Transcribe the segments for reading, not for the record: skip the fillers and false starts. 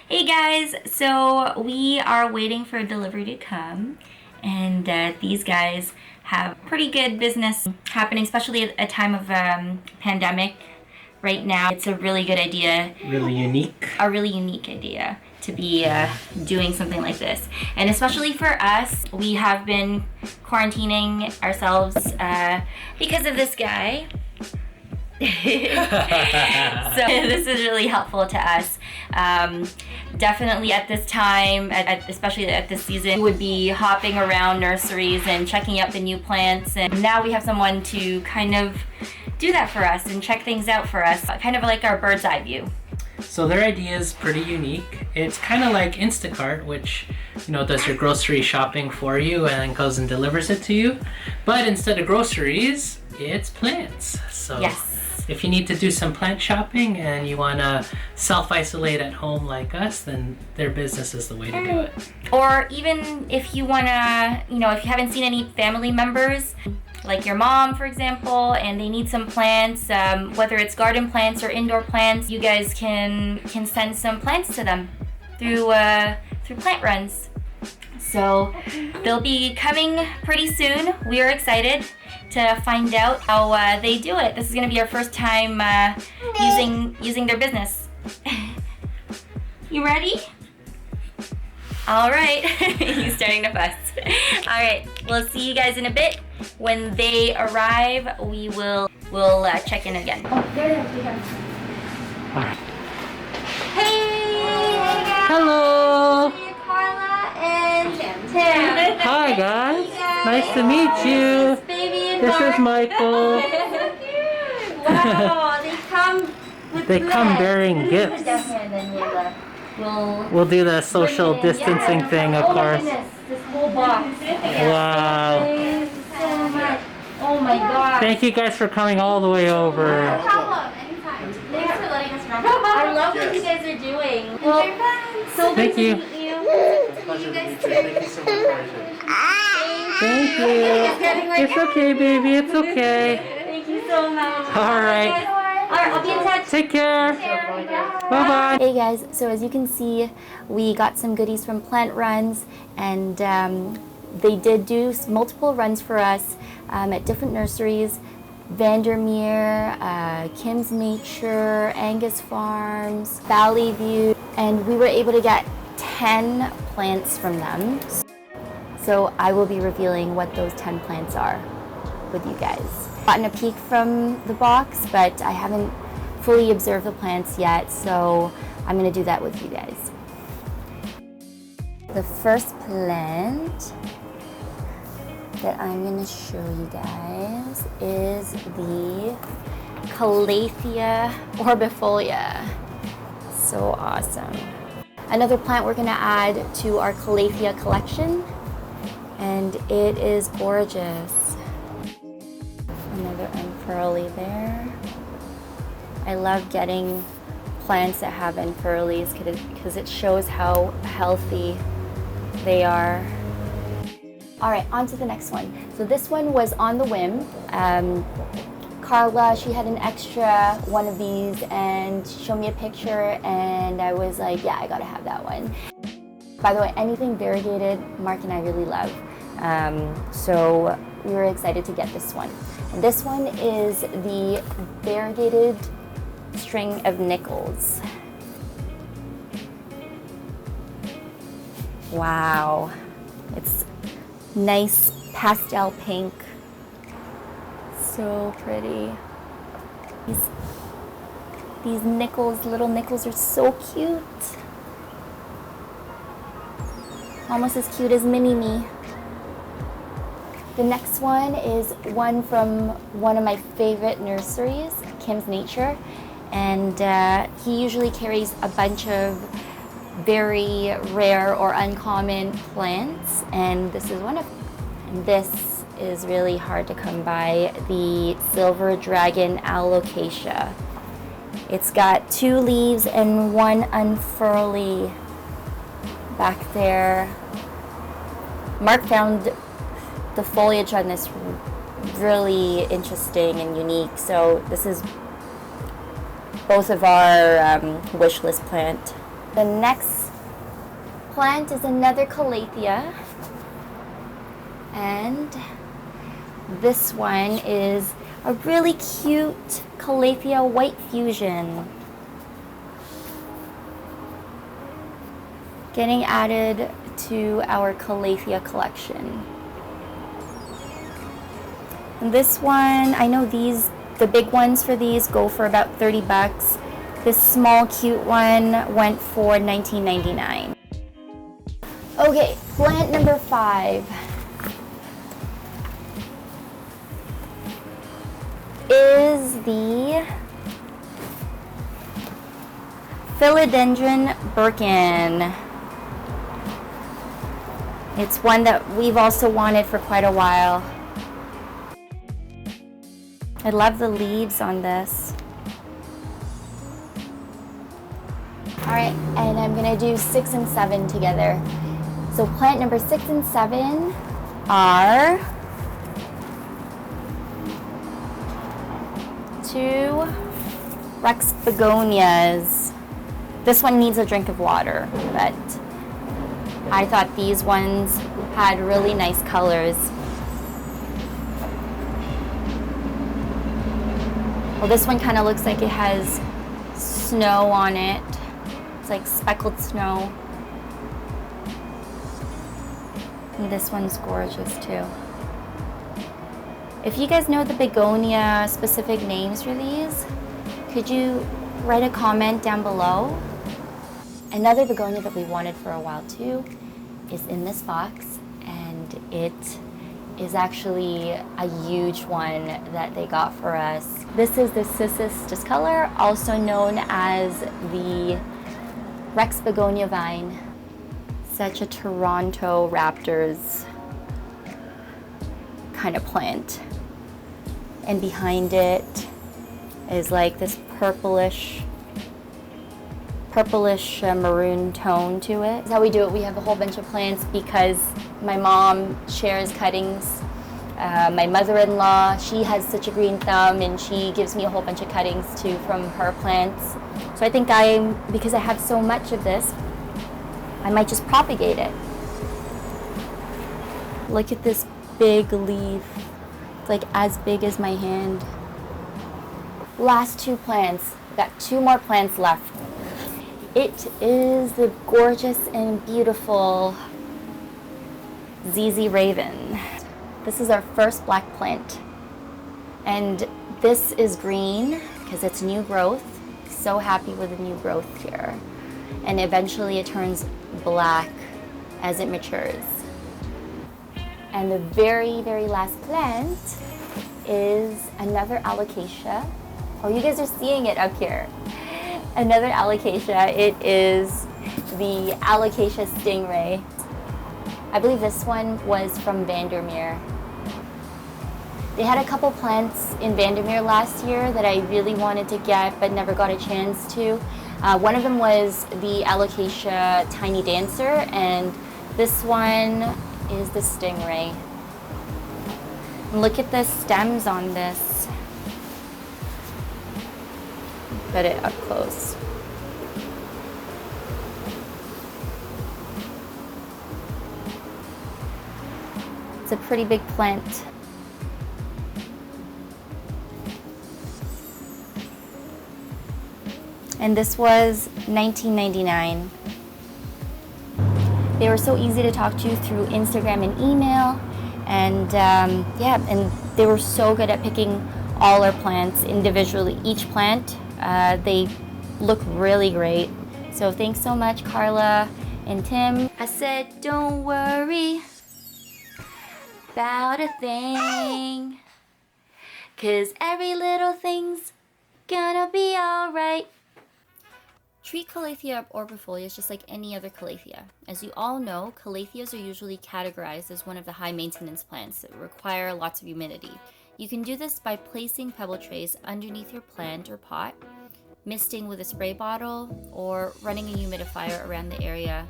Hey guys, so we are waiting for delivery to come, and these guys have pretty good business happening, especially at a time of pandemic right now. It's a really good idea. Really unique. A really unique idea to be doing something like this. And especially for us, we have been quarantining ourselves because of this guy. So this is really helpful to us. Definitely at this time, especially at this season, we would be hopping around nurseries and checking out the new plants, and now we have someone to kind of do that for us and check things out for us, kind of like our bird's eye view. So their idea is pretty unique. It's kind of like Instacart, which, you know, does your grocery shopping for you and then goes and delivers it to you. But instead of groceries, it's plants. So yes. If you need to do some plant shopping and you want to self-isolate at home like us, then their business is the way to do it. Or even if you want to, you know, if you haven't seen any family members, like your mom, for example, and they need some plants, whether it's garden plants or indoor plants, you guys can send some plants to them through plant runs. So they'll be coming pretty soon. We are excited to find out how they do it. This is going to be our first time using their business. You ready? All right. He's starting to fuss. All right. We'll see you guys in a bit. When they arrive, we'll check in again. Oh, there they are. All right. Hey guys. Hello. Carla and Tim. Hi guys. Nice to meet you. This is Michael. Wow, they come with They come bearing gifts. We'll do the social distancing thing, of course. This whole box. Wow. Thank you so much. Oh my God. Thank you guys for coming all the way over. No problem. Anytime. Thanks for letting us run. I love what you guys are doing. Well, so good Thank to you. meet you. Pleasure to meet you. Thank you so much for everything. Thank you. It's okay, baby. It's okay. Thank you so much. All right. All right, I'll be in touch. Take care. Bye-bye. Hey guys, so as you can see, we got some goodies from Plant Runs, and they did do multiple runs for us at different nurseries. Vandermeer, Kim's Nature, Angus Farms, Valley View, and we were able to get 10 plants from them. So I will be revealing what those 10 plants are with you guys. Gotten a peek from the box, but I haven't fully observed the plants yet, so I'm gonna do that with you guys. The first plant that I'm gonna show you guys is the Calathea orbifolia. So awesome. Another plant we're gonna add to our Calathea collection, and it is gorgeous. Another unfurly there. I love getting plants that have unfurlies because it shows how healthy they are. All right, on to the next one. So this one was on the whim. Carla, she had an extra one of these and she showed me a picture, and I was like, yeah, I gotta have that one. By the way, anything variegated, Mark and I really love. So we were excited to get this one. And this one is the variegated string of nickels. Wow, it's nice pastel pink. So pretty. These nickels, little nickels, are so cute. Almost as cute as Mini-Me. The next one is one from one of my favorite nurseries, Kim's Nature. And he usually carries a bunch of very rare or uncommon plants, and this is one of them. And this is really hard to come by, the Silver Dragon Alocasia. It's got 2 leaves and 1 unfurly back there. Mark found the foliage on this really interesting and unique, so this is both of our wish list plant The next plant is another Calathea, and this one is a really cute Calathea white fusion. Getting added to our Calathea collection. And this one, I know the big ones for these go for about 30 bucks. This small cute one went for $19.99. Okay, plant number 5 is the Philodendron Birkin. It's one that we've also wanted for quite a while. I love the leaves on this. All right, and I'm gonna do 6 and 7 together. So plant number 6 and 7 are 2 Rex Begonias. This one needs a drink of water, but I thought these ones had really nice colors. Well, this one kind of looks like it has snow on it. It's like speckled snow. And this one's gorgeous too. If you guys know the begonia specific names for these, could you write a comment down below? Another begonia that we wanted for a while too is in this box, and it is actually a huge one that they got for us. This is the Cissus discolor, also known as the Rex Begonia Vine. Such a Toronto Raptors kind of plant. And behind it is like this purplish maroon tone to it. That's how we do it. We have a whole bunch of plants because my mom shares cuttings. My mother-in-law, she has such a green thumb, and she gives me a whole bunch of cuttings too from her plants. So I think because I have so much of this, I might just propagate it. Look at this big leaf. It's like as big as my hand. Last 2 plants. Got 2 more plants left. It is the gorgeous and beautiful ZZ Raven. This is our first black plant. And this is green because it's new growth. So happy with the new growth here. And eventually it turns black as it matures. And the very, very last plant is another Alocasia. Oh, you guys are seeing it up here. Another Alocasia. It is the Alocasia Stingray. I believe this one was from Vandermeer. They had a couple plants in Vandermeer last year that I really wanted to get but never got a chance to. One of them was the Alocasia Tiny Dancer, and this one is the Stingray. Look at the stems on this. Put it up close. It's a pretty big plant. And this was $19.99. They were so easy to talk to through Instagram and email, and yeah, and they were so good at picking all our plants individually. Each plant, they look really great. So thanks so much, Carla and Tim. I said, don't worry about a thing, 'cause every little thing's gonna be alright. Treat Calathea orbifolia just like any other Calathea. As you all know, Calatheas are usually categorized as one of the high maintenance plants that require lots of humidity. You can do this by placing pebble trays underneath your plant or pot, misting with a spray bottle, or running a humidifier around the area.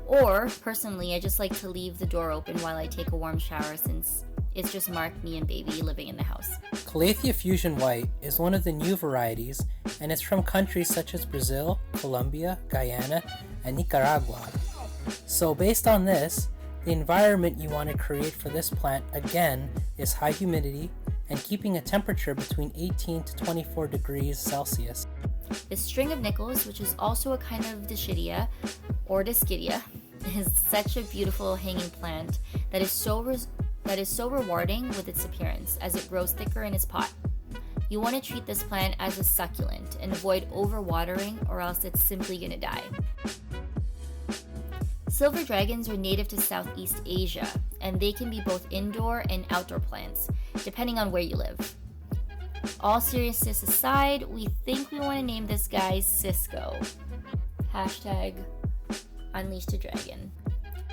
Or, personally, I just like to leave the door open while I take a warm shower since It's just Mark, me, and baby living in the house. Calathea Fusion White is one of the new varieties, and it's from countries such as Brazil, Colombia, Guyana, and Nicaragua. So based on this, the environment you want to create for this plant again is high humidity and keeping a temperature between 18 to 24 degrees Celsius. The string of nickels, which is also a kind of dischidia or dischidia, is such a beautiful hanging plant that is so rewarding with its appearance as it grows thicker in its pot. You want to treat this plant as a succulent and avoid overwatering, or else it's simply going to die. Silver dragons are native to Southeast Asia, and they can be both indoor and outdoor plants, depending on where you live. All seriousness aside, we think we want to name this guy Cisco. Hashtag Unleashed a Dragon.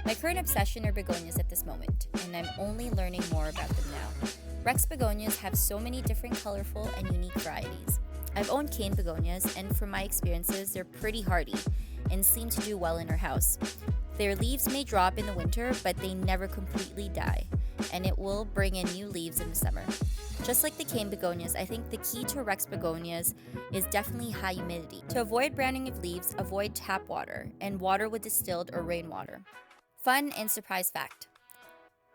My current obsession are begonias at this moment, and I'm only learning more about them now. Rex begonias have so many different colorful and unique varieties. I've owned cane begonias, and from my experiences, they're pretty hardy and seem to do well in our house. Their leaves may drop in the winter, but they never completely die, and it will bring in new leaves in the summer. Just like the cane begonias, I think the key to Rex begonias is definitely high humidity. To avoid browning of leaves, avoid tap water and water with distilled or rainwater. Fun and surprise fact: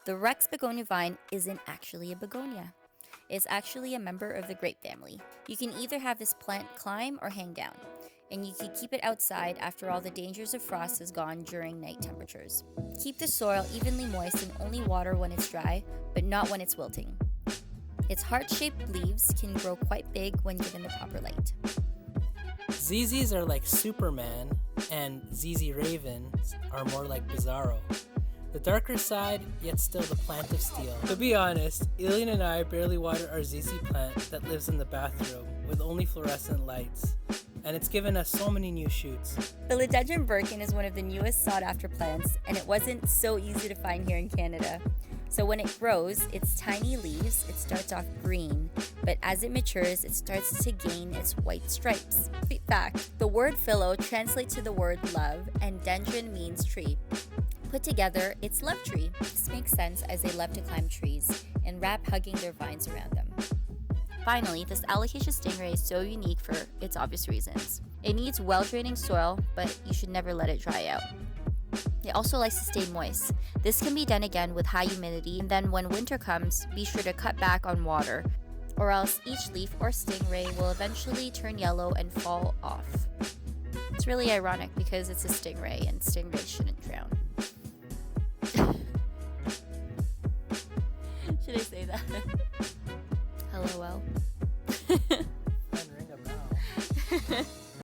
the Rex Begonia Vine isn't actually a begonia. It's actually a member of the grape family. You can either have this plant climb or hang down, and you can keep it outside after all the dangers of frost is gone during night temperatures. Keep the soil evenly moist and only water when it's dry, but not when it's wilting. Its heart-shaped leaves can grow quite big when given the proper light. ZZs are like Superman, and ZZ Ravens are more like Bizarro. The darker side, yet still the plant of steel. To be honest, Elian and I barely water our ZZ plant that lives in the bathroom with only fluorescent lights, and it's given us so many new shoots. Philodendron Birkin is one of the newest sought-after plants, and it wasn't so easy to find here in Canada. So when it grows, its tiny leaves, it starts off green, but as it matures, it starts to gain its white stripes. In fact, the word philo translates to the word love, and dendron means tree. Put together, it's love tree. This makes sense as they love to climb trees and wrap hugging their vines around them. Finally, this Alocasia Stingray is so unique for its obvious reasons. It needs well-draining soil, but you should never let it dry out. It also likes to stay moist. This can be done again with high humidity, and then when winter comes, be sure to cut back on water, or else each leaf or stingray will eventually turn yellow and fall off. It's really ironic because it's a stingray, and stingrays shouldn't drown. Should I say that? LOL.